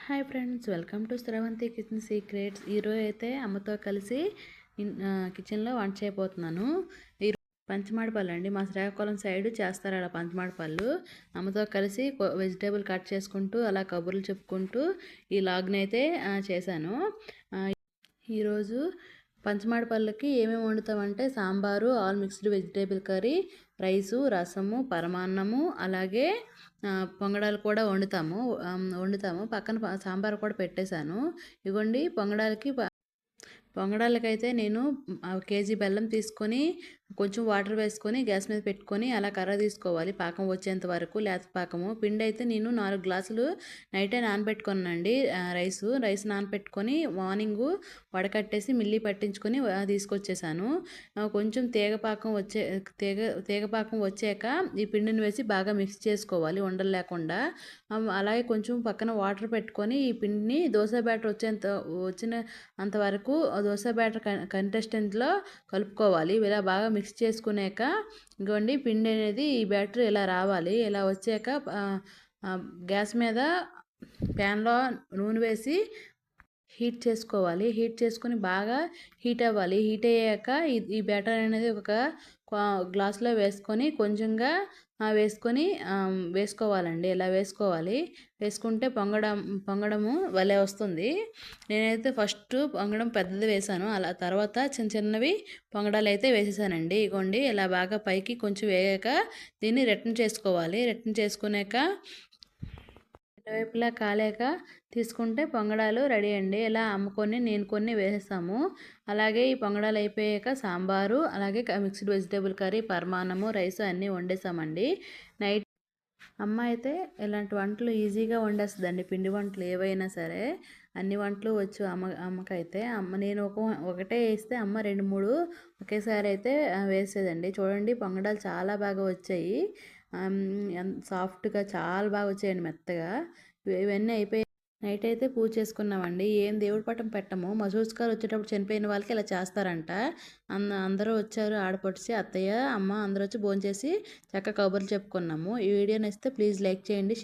Hi friends, welcome to Sravanthi kitchen secrets. ఈరోజు అయితే అమ్మతో కలిసి కిచెన్లో వంట చేయబోతున్నాను. ఈ పంచమాడిపళ్ళు అండి, మా శ్రీకాకుళం సైడ్ చేస్తారు అలా పంచమాడిపళ్ళు. అమ్మతో కలిసి వెజిటేబుల్ కట్ చేసుకుంటూ అలా కబుర్లు చెప్పుకుంటూ ఈ లాగ్ని అయితే చేశాను. ఈరోజు పంచమాడిపళ్ళకి ఏమేమి వండుతామంటే sambar, all mixed vegetable curry, rice, రసము, పరమాన్నము, అలాగే పొంగడాలు కూడా వండుతాము. పక్కన సాంబార్ కూడా పెట్టేశాను. ఇగోండి పొంగడాలకైతే నేను కేజీ బెల్లం తీసుకొని కొంచెం వాటర్ వేసుకొని గ్యాస్ మీద పెట్టుకొని అలా కర్ర తీసుకోవాలి పాకం వచ్చేంత వరకు. లేత పాకము. పిండి అయితే నేను 4 గ్లాసులు నైటే నానబెట్టుకున్నానండి. రైస్ నానబెట్టుకొని మార్నింగు వడకట్టేసి మిల్లీ పట్టించుకొని తీసుకొచ్చేసాను. కొంచెం తీగపాకం వచ్చాక ఈ పిండిని వేసి బాగా మిక్స్ చేసుకోవాలి ఉండలు లేకుండా. అలాగే కొంచెం పక్కన వాటర్ పెట్టుకొని ఈ పిండిని దోశ బ్యాటర్ వచ్చిన అంతవరకు దోశ బ్యాటర్ కంటెస్టెంట్లో కలుపుకోవాలి. ఇలా బాగా మిక్స్ చేసుకున్నాక ఇదిగోండి పిండి అనేది ఈ బ్యాటర్ ఇలా రావాలి. ఇలా వచ్చాక గ్యాస్ మీద ప్యాన్లో నూనె వేసి హీట్ చేసుకోవాలి. హీట్ చేసుకుని బాగా హీట్ అవ్వాలి. హీట్ అయ్యాక ఈ బ్యాటర్ అనేది ఒక గ్లాస్లో వేసుకొని కొంచెంగా వేసుకోవాలండి. ఇలా వేసుకోవాలి. వేసుకుంటే పొంగడము భలే వస్తుంది. నేనైతే ఫస్ట్ పొంగడం పెద్దది వేసాను. అలా తర్వాత చిన్నవి పొంగడాలు అయితే వేసేసానండి. ఇగోండి ఇలా బాగా పైకి కొంచెం వేగాక దీన్ని రిటర్న్ చేసుకోవాలి. రిటర్న్ చేసుకున్నాక వైపులా కాలేక తీసుకుంటే పొంగడాలు రెడీ అండి. ఇలా నేను కొన్ని వేసేసాము. అలాగే ఈ పొంగడాలు అయిపోయాక సాంబారు, అలాగే మిక్స్డ్ వెజిటేబుల్ కర్రీ, పరమాన్నము, రైస్ అన్నీ వండేసామండి. నైట్ అమ్మ అయితే ఇలాంటి వంటలు ఈజీగా వండేస్తుందండి. పిండి వంటలు ఏవైనా సరే అన్ని వంటలు వచ్చు అమ్మకైతే. నేను ఒకటే వేస్తే అమ్మ 2, 3 ఒకేసారి అయితే వేసేదండి. చూడండి పొంగడాలు చాలా బాగా వచ్చాయి. సాఫ్ట్గా చాలా బాగా వచ్చాయండి, మెత్తగా. ఇవన్నీ అయిపోయి నైట్ అయితే పూజ చేసుకున్నామండి. ఏం దేవుడి పటం పెట్టము. మసూస్కారు వచ్చేటప్పుడు చనిపోయిన వాళ్ళకి ఇలా చేస్తారంట. అందరూ వచ్చారు, ఆడపడిచి అత్తయ్య, అమ్మ అందరూ వచ్చి భోంచేసి చక్కగా కబుర్లు చెప్పుకున్నాము. ఈ వీడియో నచ్చితే ప్లీజ్ లైక్ చేయండి.